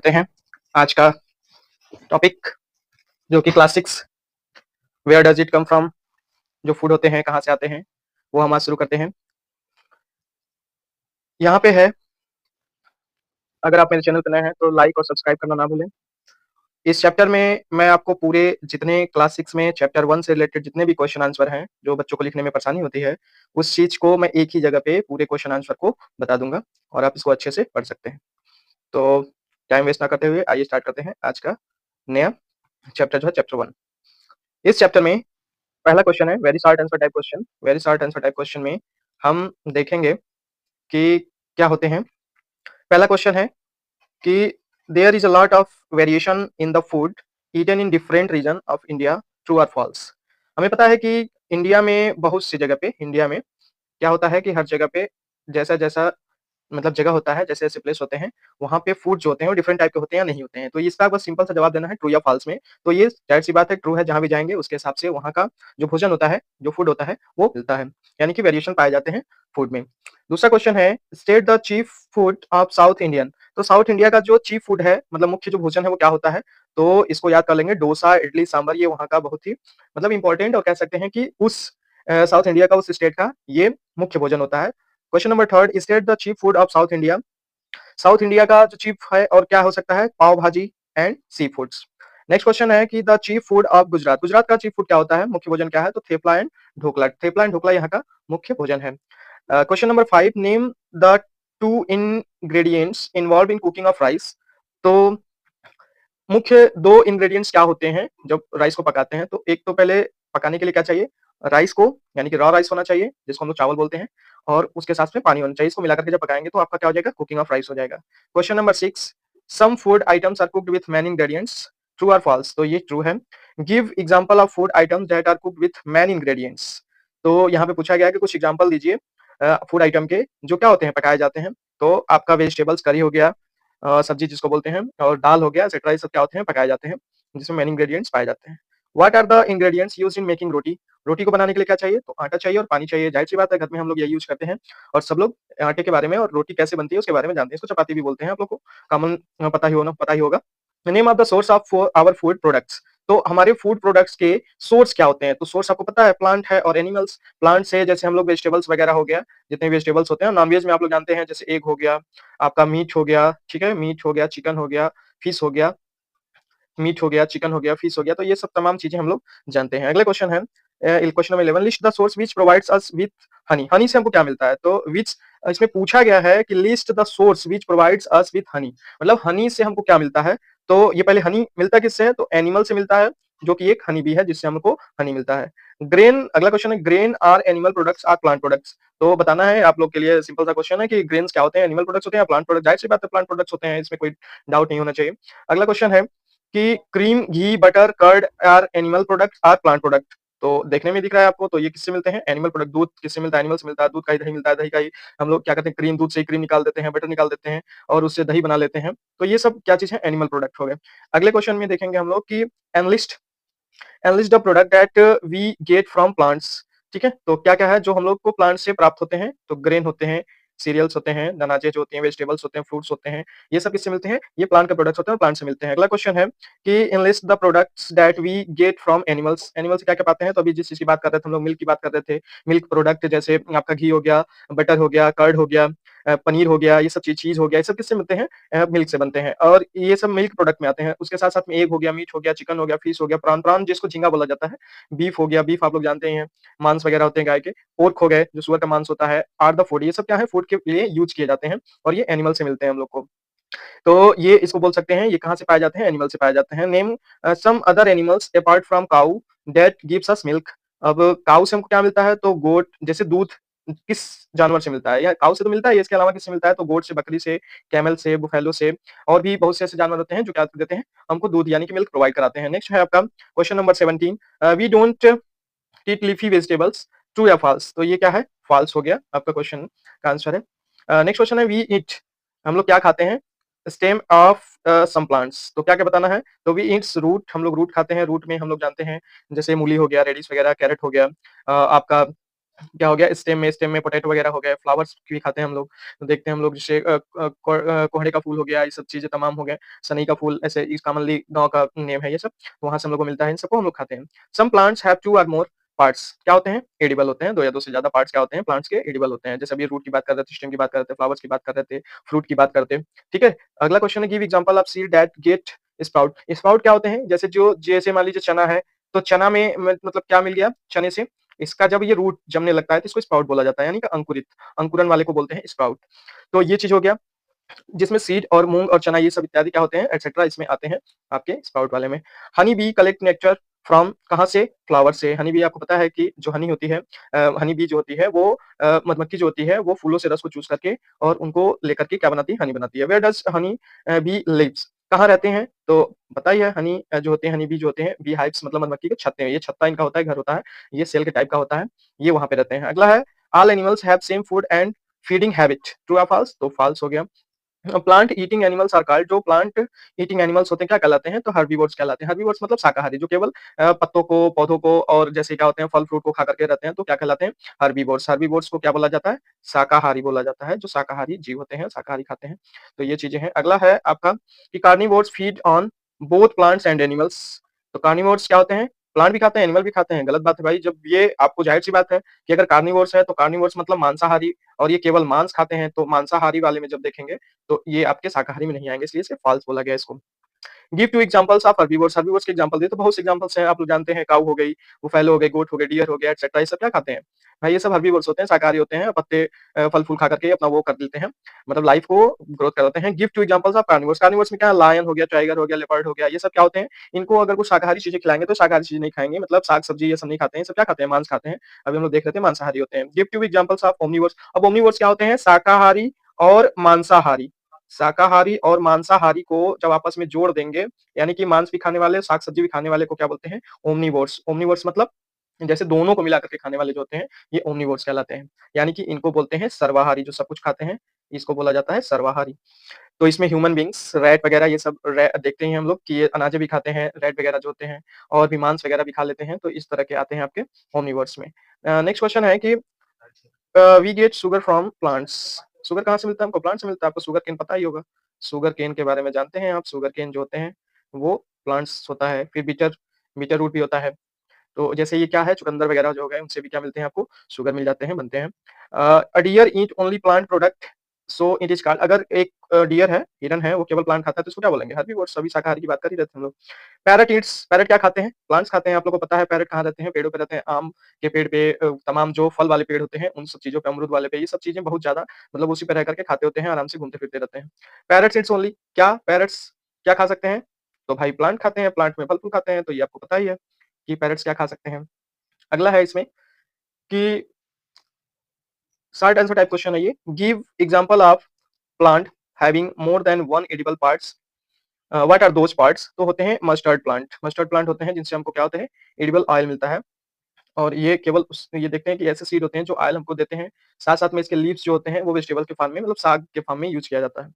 करते हैं आज का टॉपिक जो कि class 6 where does it come from. जो फूड होते हैं कहाँ से आते हैं वो हम आज शुरू करते हैं। यहाँ पे है, अगर आप मेरे चैनल पर नए हैं तो लाइक और सब्सक्राइब करना ना भूलें। इस चैप्टर में मैं आपको पूरे जितने क्लास 6 में चैप्टर 1 से रिलेटेड जितने भी क्वेश्चन आंसर हैं, जो बच्चों को लिखने में परेशानी होती है, उस चीज़ को मैं एक ही जगह पे पूरे क्वेश्चन आंसर को बता दूँगा और आप इसको अच्छे से पढ़ सकते हैं। तो टाइम वेस्ट ना करते हुए आइए स्टार्ट करते हैं आज का नया चैप्टर जो है चैप्टर 1। इस चैप्टर में पहला क्वेश्चन है very short answer type question. Very short answer type question में हम देखेंगे कि क्या होते हैं। पहला क्वेश्चन है कि there is a lot of variation in the food eaten in different region of India, true और फॉल्स। हमें पता है कि इंडिया में बहुत सी जगह पे, इंडिया में क्या होता है कि हर जगह पे जैसा जैसा मतलब जगह होता है, जैसे-जैसे प्लेस होते हैं, वहाँ पे फूड जो होते हैं वो डिफरेंट टाइप के होते हैं या नहीं होते हैं। तो इसका बस सिंपल सा जवाब देना है ट्रू या फॉल्स में। तो ये ज़ाहिर-सी बात है ट्रू है, जहाँ भी जाएँगे उसके हिसाब से वहाँ का जो भोजन होता है, जो फूड होता है वो मिलता है। यानी कि वेरिएशन पाए जाते हैं फूड में। दूसरा क्वेश्चन है state the chief food of south Indian. तो साउथ इंडिया का जो चीफ फूड है, मतलब मुख्य जो भोजन है वो क्या होता है? तो इसको याद कर लेंगे, डोसा, इडली, सांभर, ये वहाँ का बहुत ही मतलब इम्पोर्टेंट और कह सकते हैं कि उस साउथ इंडिया का, उस स्टेट का ये मुख्य भोजन होता है। Question number 3 state the chief food of south India. South India का जो चीफ है और क्या हो सकता है? पाव भाजी and sea foods. Next question है कि the chief food of Gujarat. Gujarat का चीफ फूड क्या होता है? मुख्य भोजन क्या है? तो थेपला एंड ढोकला। थेपला एंड ढोकला यहाँ का मुख्य भोजन है। Question number 5 name the 2 ingredients involve in cooking of rice. तो मुख्य 2 इंग्रेडिएंट्स क्या होते हैं जब राइस को पकाते हैं? तो एक तो पहले पकाने के लिए क्या चाहिए? राइस को, यानी कि रॉ राइस होना चाहिए, जिसको हम लोग चावल बोलते हैं, और उसके साथ में पानी होना चाहिए। इसको मिलाकर के जब पकाएँगे तो आपका क्या हो जाएगा? कुकिंग ऑफ राइस हो जाएगा। Question number 6 some food items are cooked with many ingredients, true और फॉल्स? तो ये ट्रू है। Give example of food items that are cooked with many ingredients. तो यहाँ पे पूछा गया है कि कुछ एग्जांपल दीजिए फूड आइटम के जो क्या होते हैं? पकाए जाते हैं। तो आपका वेजिटेबल्स करी हो गया, सब्जी जिसको बोलते हैं, और दाल हो गया, एटसेट्रा, ये सब क्या होते हैं? पकाए जाते हैं, जिसमें मेन इंग्रेडिएंट्स पाए जाते हैं। What are the ingredients used in making roti? रोटी को बनाने के लिए क्या चाहिए? तो आटा चाहिए और पानी चाहिए। ज़ाहिर-सी बात है, घर में हम लोग यही यूज़ करते हैं और सब लोग आटे के बारे में और रोटी कैसे बनती है उसके बारे में जानते हैं। इसको चपाती भी बोलते हैं, आप लोग को कॉमन पता ही होगा। Name of the source of our food products. तो हमारे फूड प्रोडक्ट्स के सोर्स क्या होते हैं? तो सोर्स आपको पता है, प्लांट है और एनिमल्स। प्लांट से जैसे हम लोग वेजिटेबल्स वगैरह हो गया, जितने वेजिटेबल्स होते हैं। नॉन-वेज में आप लोग जानते हैं जैसे एग हो गया, आपका मीट हो गया, ठीक है? मीट हो गया, चिकन हो गया, फिश हो गया, मीट हो गया, चिकन हो गया, फिश हो गया, तो ये सब तमाम चीज़ें हम लोग जानते हैं। अगला क्वेश्चन है question number 11 list the source which provides us with Honey. Honey से हमको क्या मिलता है? तो व्हिच इसमें पूछा गया है कि list the source which provides us with Honey, मतलब हनी से हमको क्या मिलता है? तो ये पहले हनी मिलता किससे है? तो एनिमल से मिलता है, जो कि एक हनी बी है जिससे हमको हनी मिलता है। ग्रेन, अगला क्वेश्चन है grain are animal products or plant products. तो बताना है आप लोग के लिए, सिंपल सा क्वेश्चन है कि ग्रेन्स क्या होते हैं? एनिमल प्रोडक्ट्स होते हैं या प्लांट प्रोडक्ट? ज़ाहिर सी बात है प्लांट प्रोडक्ट्स होते हैं, इसमें कोई डाउट नहीं होना चाहिए। अगला क्वेश्चन है कि cream, ghee, butter, curd are animal product or plant product. तो देखने में दिख रहा है आपको, तो ये किससे मिलते हैं? Animal product. दूध किससे मिलता है? एनिमल से मिलता है। दूध का ही दही मिलता है, दही का ही हम लोग क्या करते हैं? क्रीम, दूध से ही क्रीम निकाल देते हैं, बटर निकाल देते हैं और उससे दही बना लेते हैं। तो ये सब क्या चीज़ है? एनिमल प्रोडक्ट हो गए। अगले क्वेश्चन में देखेंगे हम लोग कि enlist enlist the product that we get from plants. ठीक है? तो क्या-क्या है जो हम लोग को प्लांट से प्राप्त होते हैं? तो ग्रेन होते हैं, सीरियल्स होते हैं, अनाजें जो होती हैं, वेजिटेबल्स होते हैं, फ्रूट्स होते हैं, ये सब किससे मिलते हैं? ये प्लांट के प्रोडक्ट्स होते हैं और प्लांट से मिलते हैं। अगला क्वेश्चन है कि enlist the products that we get from animals. Animal से क्या-क्या पाते हैं? तो अभी जिस चीज़ की बात कर रहे थे हम लोग, मिल्क की बात कर रहे थे। मिल्क प्रोडक्ट जैसे आपका घी हो गया, बटर हो गया, कर्ड हो गया, पनीर हो गया, ये सब चीज़ हो गया, ये सब किससे मिलते हैं? मिल्क से बनते हैं और ये सब मिल्क प्रोडक्ट में आते हैं। उसके साथ-साथ में एग हो गया, मीट हो गया, चिकन हो गया, फिश हो गया, प्रॉन, प्रॉन जिसको झींगा बोला जाता है, बीफ हो गया, बीफ आप लोग जानते ही हैं, मांस वगैरह होते हैं गाय के, पोर्क हो गए, जो सुअर का मांस होता है, आर द फूड, ये सब क्या है? फूड के लिए यूज़ किए जाते हैं और ये एनिमल से मिलते हैं हम लोग को। तो ये इसको बोल सकते हैं, ये कहाँ से पाए जाते हैं? एनिमल से पाए जाते हैं। Name some other animals apart from cow that gives us milk. अब काऊ से हमको क्या मिलता है? तो गोट, जैसे दूध किस जानवर से मिलता है? या काऊ से तो मिलता है, इसके अलावा किससे मिलता है? तो गोट से, बकरी से, कैमल से, बुफैलो से, और भी बहुत से ऐसे जानवर होते हैं जो क्या देते हैं? हमको दूध यानी कि मिल्क प्रोवाइड कराते हैं। नेक्स्ट है आपका question number 17 we don't eat leafy vegetables, true या फॉल्स? तो ये क्या है? फॉल्स हो गया, आपका क्वेश्चन का आंसर है। नेक्स्ट क्वेश्चन है वी ईट, हम लोग क्या खाते हैं? Stem of some plants. तो क्या-क्या बताना है? तो वी ईट्स रूट, हम लोग रूट खाते हैं। रूट में हम लोग जानते हैं जैसे मूली हो गया, रेडिश वगैरह, कैरट हो गया, आपका क्या हो गया स्टेम में पोटैटो वगैरह हो गए, फ्लावर्स भी खाते हैं हम लोग। तो देखते हैं हम लोग जैसे कोहड़े का फूल हो गया, ये सब चीज़ें तमाम हो गए। सनई का फूल ऐसे इस कॉमनली गाँव का नेम है ये सब, तो वहाँ से हम लोग को मिलता है, इन सबको हम लोग खाते हैं। सम प्लांट्स हैव 2 और मोर पार्ट्स क्या होते हैं? एडिबल होते हैं, 2 या 2 से ज़्यादा पार्ट्स क्या होते हैं? प्लांट्स के एडिबल होते हैं। जैसे अभी रूट की बात कर रहे थे, स्टेम की बात कर रहे थे, फ्लावर्स की बात कर रहे थे, फ्रूट की बात करते हैं, ठीक है? अगला क्वेश्चन है give example of seed that get sprout. Sprout क्या होते हैं? जैसे मान लीजिए चना है, तो चना में मतलब क्या मिल गया चने से? इसका जब ये रूट जमने लगता है तो इसको स्प्राउट बोला जाता है, यानी कि अंकुरित, अंकुरन वाले को बोलते हैं स्प्राउट। तो ये चीज़ हो गया, जिसमें सीड और मूँग और चना ये सब इत्यादि क्या होते हैं एटसेट्रा इसमें आते हैं आपके स्प्राउट वाले में। Honey bee collect nectar from कहाँ से? फ्लावर से। हनी बी आपको पता है कि जो हनी होती है हनी बी जो होती है वो मधुमक्खी जो होती है वो फूलों से रस को चूस करके और उनको लेकर के क्या बनाती है? हनी बनाती है। Where does honey bee lives? कहाँ रहते हैं? तो पता ही है हनी जो होते हैं हनी बी जो होते हैं बी हाइव्स मतलब मधुमक्खी के छत्ते हैं। ये छत्ता इनका होता है, घर होता है, ये सेल के टाइप का होता है, ये वहाँ पे रहते हैं। अगला है all animals have same food and feeding habit, true या फॉल्स? तो फॉल्स हो गया। Plant eating animals are called, जो प्लांट ईटिंग एनिमल्स होते हैं क्या कहलाते हैं? तो हर्बीवोर्स कहलाते हैं। हर्बीवोर्स मतलब शाकाहारी, जो केवल पत्तों को, पौधों को और जैसे क्या होते हैं फल फ्रूट को खा करके रहते हैं, तो क्या कहलाते हैं? हर्बीवोर्स। हर्बीवोर्स को क्या बोला जाता है? शाकाहारी बोला जाता है, जो शाकाहारी जीव होते हैं, शाकाहारी खाते हैं। तो ये चीजें हैं। अगला है आपका कि carnivores feed on both plants and animals. तो कार्निवोर्स क्या होते हैं? प्लांट भी खाते हैं, एनिमल भी खाते हैं। गलत बात है भाई, जब ये आपको जाहिर सी बात है कि अगर कार्निवोर्स है तो कार्निवोर्स मतलब मांसाहारी, और ये केवल मांस खाते हैं, तो मांसाहारी वाले में जब देखेंगे तो ये आपके शाकाहारी में नहीं आएँगे, इसलिए इसे फॉल्स बोला गया इसको। Give 2 examples of herbivores. Herbivores के एग्जांपल दिए तो बहुत से एग्जांपल्स हैं, आप लोग जानते हैं काऊ हो गई, बुफैलो हो गई, गोट हो गए, डियर हो गया एटसेट्रा, ये सब क्या खाते हैं? भाई ये सब हर्बीवोर्स होते हैं, शाकाहारी होते हैं, पत्ते फल-फूल खा करके अपना वो कर देते हैं, मतलब लाइफ को ग्रोथ कराते हैं। Give 2 examples of carnivores. Carnivores में क्या है? लायन हो गया, टाइगर हो गया, लेपर्ड हो गया, ये सब क्या होते हैं? इनको अगर कुछ शाकाहारी चीज़ें खिलाएँगे तो शाकाहारी चीज़ें नहीं खाएँगे, मतलब साग-सब्जी ये सब नहीं खाते हैं, ये सब क्या खाते हैं? मांस खाते हैं। अभी हम लोग देख रहे थे मांसाहारी होते हैं। Give 2 examples of omnivores. अब ओमनिवोर्स क्या होते हैं? शाकाहारी और मांसाहारी। शाकाहारी और मांसाहारी को जब आपस में जोड़ देंगे, यानी कि मांस भी खाने वाले, साग-सब्जी भी खाने वाले को क्या बोलते हैं? ओमनिवोर्स। ओमनिवोर्स मतलब जैसे दोनों को मिला करके खाने वाले जो होते हैं, ये ओमनिवोर्स कहलाते हैं। यानी कि इनको बोलते हैं सर्वाहारी, जो सब कुछ खाते हैं, इसको बोला जाता है सर्वाहारी। तो इसमें ह्यूमन बीइंग्स, रैट वगैरह ये सब देखते ही हैं हम लोग कि ये अनाजें भी खाते हैं, रैट वगैरह जो होते हैं और भी मांस वगैरह भी खा लेते हैं, तो इस तरह के आते हैं आपके ओमनिवोर्स में। नेक्स्ट क्वेश्चन है कि we get sugar from plants. Sugar कहाँ से मिलता है हमको? प्लांट से मिलता है। आपको शुगर केन पता ही होगा। शुगर केन के बारे में जानते हैं आप? शुगर केन जो होते हैं, वो प्लांट्स होता है। फिर बीटर बीटर रूट भी होता है। तो जैसे ये क्या है चुकंदर वगैरह जो हो गए, उनसे भी क्या मिलते हैं आपको? शुगर मिल जाते हैं, बनते हैं। A deer eat only plant product so it is called. अगर एक डियर है, हिरन है, वो केवल प्लांट खाता है तो उसको क्या बोलेंगे? हर्बीवोर्स। सभी शाकाहारी की बात कर ही रहे थे हम लोग। Parrot Yeats. पैरट क्या खाते हैं? प्लांट्स खाते हैं। आप लोगों को पता है पैरट कहाँ रहते हैं? पेड़ों पे रहते हैं। आम के पेड़ पे तमाम जो फल वाले पेड़ होते हैं, उन सब चीज़ों पे, अमरूद वाले पे, ये सब चीज़ें बहुत ज़्यादा मतलब उसी पे रह करके खाते होते हैं, आराम से घूमते-फिरते रहते हैं। Parrots Yeats only. क्या पैरट्स क्या खा सकते हैं? तो भाई प्लांट खाते हैं, प्लांट में फल-फूल खाते हैं, तो ये आपको पता ही है कि पैरट्स क्या खा सकते हैं। अगला है इसमें कि शॉर्ट आंसर टाइप क्वेश्चन है ये। Give example of plant having more than one edible parts. What are those parts? तो होते हैं मस्टर्ड प्लांट। मस्टर्ड प्लांट होते हैं जिनसे हमको क्या होता है? एडिबल ऑयल मिलता है। और ये केवल ये देखते हैं कि ऐसे सीड होते हैं जो ऑयल हमको देते हैं। साथ-साथ में इसके लीव्स जो होते हैं वो वेजिटेबल के फॉर्म में मतलब साग के फॉर्म में यूज़ किया जाता है।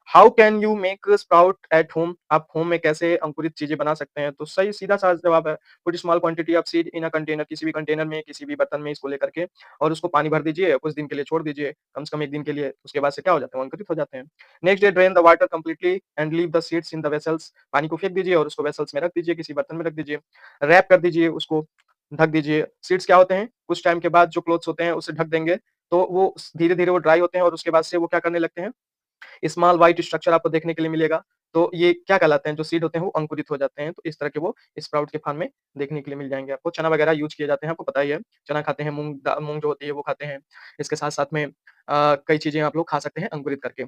How can you make sprout at home? आप होम में कैसे अंकुरित चीज़ें बना सकते हैं? तो सही सीधा-सा जवाब है, put small quantity of seed in a container. किसी भी कंटेनर में, किसी भी बर्तन में इसको लेकर के और उसको पानी भर दीजिए, कुछ दिन के लिए छोड़ दीजिए, कम से कम 1 दिन के लिए। उसके बाद से क्या हो जाते हैं? वो अंकुरित हो जाते हैं। Next day drain the water completely and leave the seeds in the vessels. पानी को फेंक दीजिए और उसको वेसल्स में रख दीजिए, किसी बर्तन में रख दीजिए। रैप कर दीजिए उसको, ढक दीजिए। सीड्स क्या होते हैं? कुछ टाइम के बाद जो क्लॉथ्स होते हैं उससे ढक देंगे, तो वो धीरे-धीरे वो ड्राई होते हैं और उसके बाद से वो क्या करने लगते हैं? स्मॉल व्हाइट स्ट्रक्चर आपको देखने के लिए मिलेगा। तो ये क्या कहलाते हैं? जो सीड होते हैं वो अंकुरित हो जाते हैं। तो इस तरह के वो स्प्राउट के फॉर्म में देखने के लिए मिल जाएँगे आपको। चना वगैरह यूज़ किए जाते हैं, आपको पता ही है। चना खाते हैं, मूँग जो होती है वो खाते हैं। इसके साथ-साथ में कई चीज़ें आप लोग खा सकते हैं अंकुरित करके।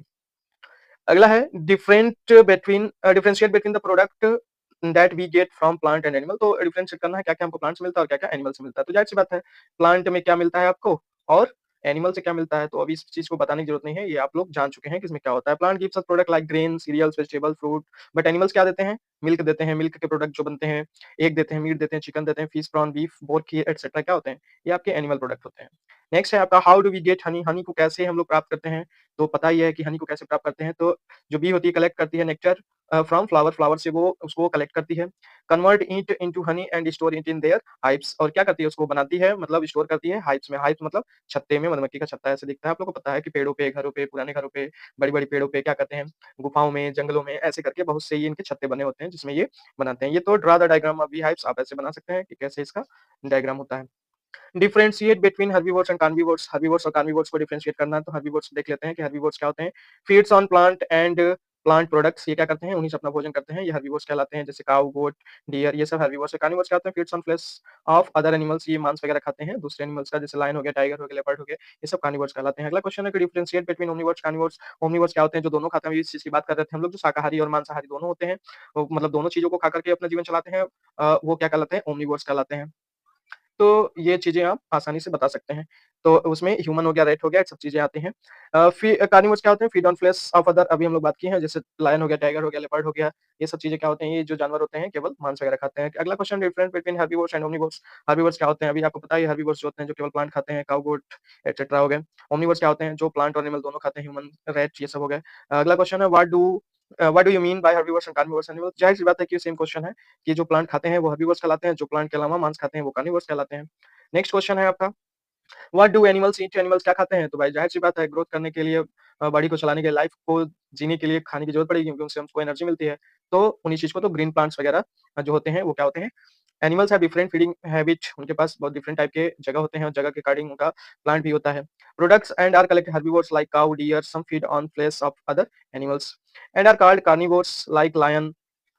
अगला है differentiate between the product that we get from plant and animal. तो डिफरेंशिएट करना है क्या-क्या हमको प्लांट से मिलता है और क्या-क्या एनिमल से मिलता है। तो ज़ाहिर-सी बात है, प्लांट में क्या मिलता है आपको और एनिमल से क्या मिलता है। तो अभी इस चीज़ को बताने की ज़रूरत नहीं है, ये आप लोग जान चुके हैं कि इसमें क्या होता है। Plant gives us product like grain, cereals, vegetable, fruit, but animals क्या देते हैं? मिल्क देते हैं। मिल्क के प्रोडक्ट जो बनते हैं, एग देते हैं, मीट देते हैं, चिकन देते हैं, fish, prawn, beef, pork, etcetera क्या होते हैं? ये आपके एनिमल प्रोडक्ट होते हैं। नेक्स्ट है आपका how do we get honey, honey को कैसे हम लोग प्राप्त करते हैं? तो पता ही है कि हनी को कैसे प्राप्त करते हैं। तो जो बी होती है कलेक्ट करती है नेक्टर फ्रॉम फ्लावर, फ्लावर से वो उसको कलेक्ट करती है। Convert it into honey and store it in their hives, और क्या करती है उसको बनाती है मतलब स्टोर करती है हाइव्स में। हाइव्स मतलब छत्ते में, मधुमक्खी का छत्ता ऐसे दिखता है। आप लोगों को पता है कि पेड़ों पे, घरों पे, पुराने घरों पे, बड़ी-बड़ी पेड़ों पे क्या करते हैं, गुफाओं में, जंगलों में ऐसे करके बहुत से ये इनके छत्ते बने होते हैं जिसमें ये बनाते हैं। ये तो draw the diagram of bee hives आप ऐसे बना सकते हैं कि कैसे इसका डायग्राम होता है। Differentiate between herbivores and carnivores, herbivores और कार्निवोर्स को डिफरेंशिएट करना है तो हर्बीवोर्स देख लेते हैं कि हर्बीवोर्स क्या होते हैं। Feeds on plant and plant products, ये क्या करते हैं, उन्हीं से अपना भोजन करते हैं, ये हर्बीवोर्स कहलाते हैं। जैसे काऊ, गोट, डियर, ये सब हर्बीवोर्स है। कार्निवोर्स क्या होते हैं, feeds on flesh of other animals, ये मांस वगैरह खाते हैं दूसरे एनिमल्स का, जैसे लायन हो गया, टाइगर हो गया, लेपर्ड हो गया, ये सब कार्निवोर्स कहलाते हैं। अगला क्वेश्चन है कि differentiate between omnivores carnivores, omnivores क्या होते हैं, जो दोनों खाते हैं, इस चीज की बात कर रहे थे हम लोग, जो शाकाहारी और मांसाहारी दोनों होते हैं, वो मतलब दोनों चीजों को खा करके अपना जीवन चलाते हैं, वो क्या कहलाते हैं, ओमनिवोर्स कहलाते हैं। तो ये चीज़ें आप आसानी से बता सकते हैं। तो उसमें ह्यूमन हो गया, रैट हो गया, ये सब चीज़ें आती हैं। कार्निवोर्स क्या होते हैं? Feed on flesh of other, अभी हम लोग बात किए हैं, जैसे लायन हो गया, टाइगर हो गया, लेपर्ड हो गया, ये सब चीज़ें क्या होते हैं? ये जो जानवर होते हैं केवल मांस वगैरह खाते हैं। अगला question, difference between herbivores and omnivores. Herbivores क्या होते हैं? अभी आपको पता ही है, हर्बीवोर्स जो होते हैं जो केवल प्लांट खाते हैं, काऊ, गोट एटसेट्रा हो गए। ओमनिवोर्स क्या होते हैं? जो प्लांट और एनिमल दोनों खाते हैं, ह्यूमन, रैट, ये सब हो गए। अगला क्वेश्चन है what do you mean by herbivores and carnivores animals? ज़ाहिर-सी बात है कि सेम क्वेश्चन है कि जो प्लांट खाते हैं वो हर्बीवोर्स कहलाते हैं, जो प्लांट के अलावा मांस खाते हैं वो कार्निवोर्स कहलाते हैं। नेक्स्ट क्वेश्चन है आपका, what do animals eat? Animals क्या खाते हैं? तो भाई ज़ाहिर-सी बात है ग्रोथ करने के लिए, बॉडी को चलाने के लिए, लाइफ को जीने के लिए खाने की ज़रूरत पड़ेगी क्योंकि उनसे हमको एनर्जी मिलती है। तो उन्हीं चीज़ को तो ग्रीन प्लांट्स वगैरह जो होते हैं वो क्या होते हैं? Animals have different feeding habit, उनके पास बहुत डिफरेंट टाइप के जगह होते हैं और जगह के अकॉर्डिंग उनका प्लांट भी होता है। Products and are collected herbivores like cow, deer, some feed on flesh of other animals and are called carnivores like lion,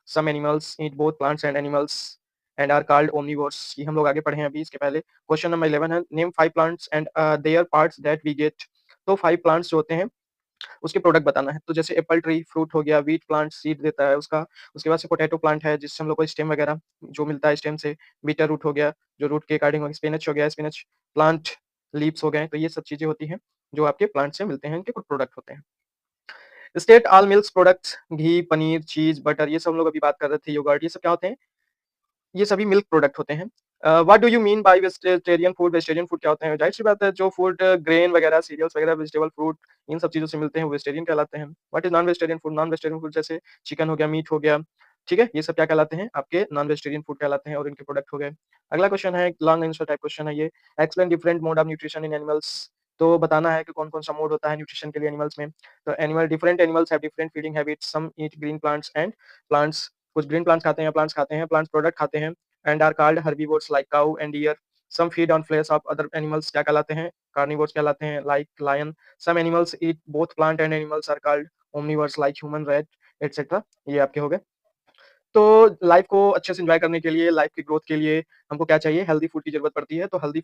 some animals eat both plants and animals and are called omnivores. ये हम लोग आगे पढ़े हैं अभी इसके पहले। Question number 11 है, name 5 plants and their parts that we get. तो 5 प्लांट्स जो होते हैं उसके प्रोडक्ट बताना है। तो जैसे एप्पल ट्री फ्रूट हो गया, व्हीट प्लांट सीड देता है उसका, उसके बाद से पोटैटो प्लांट है जिससे हम लोग को स्टेम वगैरह जो मिलता है स्टेम से, बीटर रूट हो गया जो रूट के अकॉर्डिंग हो, स्पिनच हो गया, स्पिनच प्लांट लीव्स हो गए, तो ये सब चीज़ें होती हैं जो आपके प्लांट से मिलते हैं, इनके कुछ प्रोडक्ट होते हैं। स्टेट ऑल मिल्क प्रोडक्ट्स, घी, पनीर, चीज़, बटर, ये सब हम लोग अभी बात कर रहे थे, योगर्ट, ये सब क्या होते हैं? ये सभी मिल्क प्रोडक्ट होते हैं। What do you mean by vegetarian food? Vegetarian food क्या होते हैं? ज़ाहिर-सी बात है जो फूड ग्रेन वगैरह, सीरियल्स वगैरह, वेजिटेबल, फ्रूट, इन सब चीज़ों से मिलते हैं वो वेजिटेरियन कहलाते हैं। What is non vegetarian food? Non vegetarian food जैसे चिकन हो गया, मीट हो गया, ठीक है? ये सब क्या कहलाते हैं? आपके नॉन वेजिटेरियन फूड कहलाते हैं और इनके प्रोडक्ट हो गए। अगला क्वेश्चन है, लॉन्ग आंसर टाइप क्वेश्चन है ये। Explain different mode of nutrition in animals. तो बताना है कि कौन-कौन सा मोड होता है न्यूट्रिशन के लिए एनिमल्स में। तो different animals have different feeding habits, some eat green plants and plants, कुछ ग्रीन प्लांट्स खाते हैं, प्लांट्स खाते हैं, प्लांट्स प्रोडक्ट खाते हैं and are called herbivores like cow and deer. Some feed on flesh of other animals, क्या कहलाते हैं? कार्निवोर्स कहलाते हैं like lion. Some animals eat both plant and animals are called omnivores like human, rat etcetera. ये आपके हो गए। तो लाइफ को अच्छे से एन्जॉय करने के लिए, लाइफ की ग्रोथ के लिए हमको क्या चाहिए? हेल्दी फूड की ज़रूरत पड़ती है। तो हेल्दी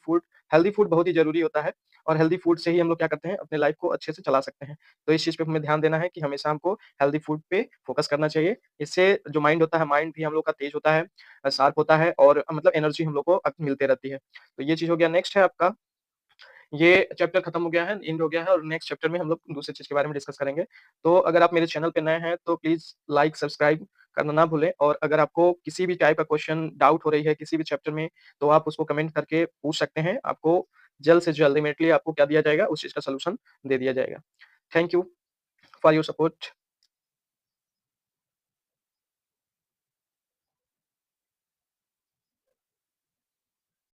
फूड बहुत ही ज़रूरी होता है और हेल्दी फूड से ही हम लोग क्या करते हैं? अपने लाइफ को अच्छे से चला सकते हैं। तो इस चीज़ पे हमें ध्यान देना है कि हमेशा हमको हेल्दी फूड पे फ़ोकस करना चाहिए। इससे जो माइंड होता है, माइंड भी हम लोग का तेज़ होता है, शार्प होता है और मतलब एनर्जी हम लोग को मिलते रहती है। तो ये चीज़ हो गया। नेक्स्ट है आपका, ये चैप्टर खत्म हो गया है, एंड हो गया है और नेक्स्ट चैप्टर में हम लोग दूसरी चीज़ के बारे में डिस्कस करेंगे। तो अगर आप मेरे चैनल पे नए हैं तो प्लीज़ लाइक, सब्सक्राइब करना ना भूलें और अगर आपको किसी भी टाइप का क्वेश्चन डाउट हो रही है किसी भी चैप्टर में, तो आप उसको कमेंट करके पूछ सकते हैं। आपको जल्द से जल्द इमीडिएटली आपको क्या दिया जाएगा, उस चीज़ का सॉल्यूशन दे दिया जाएगा। Thank you for your support.